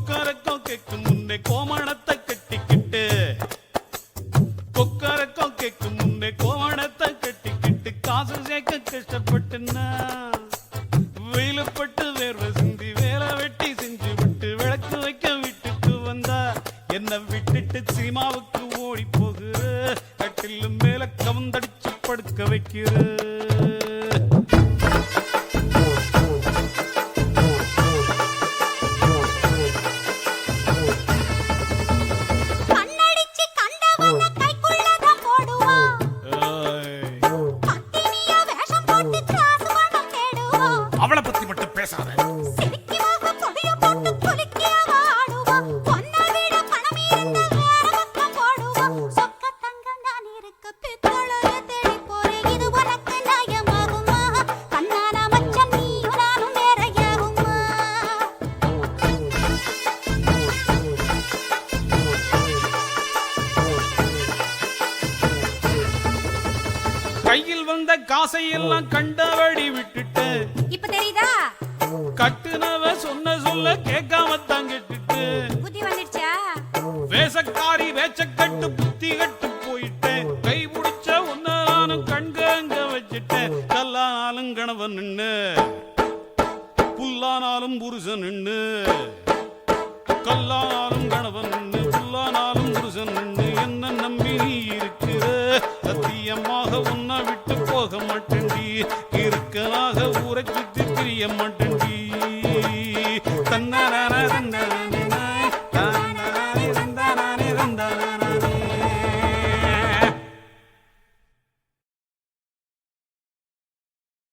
கொக்கரக்கம் கேட்கும் முன்னே கோமணத்தை கட்டிக்கிட்டு கொக்கரக்கம் கேட்கும் முன்னே கோமணத்தை கட்டிக்கிட்டு காசு சேர்க்க கஷ்டப்பட்டுன்னா வெயிலப்பட்டு வேர்வை சிந்தி வேலை வெட்டி செஞ்சு விட்டு விளக்கு வைக்க வீட்டுக்கு வந்தா என்ன விட்டுட்டு சினிமாவுக்கு ஓடி போகிற கட்டில் மேல கவந்தடிச்சு படுக்க வைக்கிற அவளை பத்தி மட்டும் பேசாத. கையில் வந்த காசை எல்லாம் கண்டபடி விட்டுட்டு இப்ப தெரியுதா கட்டுனவ சொன்ன சொல்ல கேட்காம தாங்கிட்டு புத்தி வந்துடுச்சா வேசக்காரி வேச்சக்கட்டு புத்தி கட்டு போயிட்டேன் கை பிடிச்ச ஒன்னாலும் கண்கங்க வச்சுட்டேன் கல்லானாலும் கணவன் நின்னு புல்லானாலும் புருஷன் நின்னு கல்லானாலும் கணவன் நின்னு புல்லானாலும் புருஷன் நின்னு என்ன நம்பி நீ இருக்கிற சத்தியமாக உன்னை விட்டு போக மாட்டேன்டி இருக்கனாக ஊரை சுத்தி பிரிய மாட்டேன்டி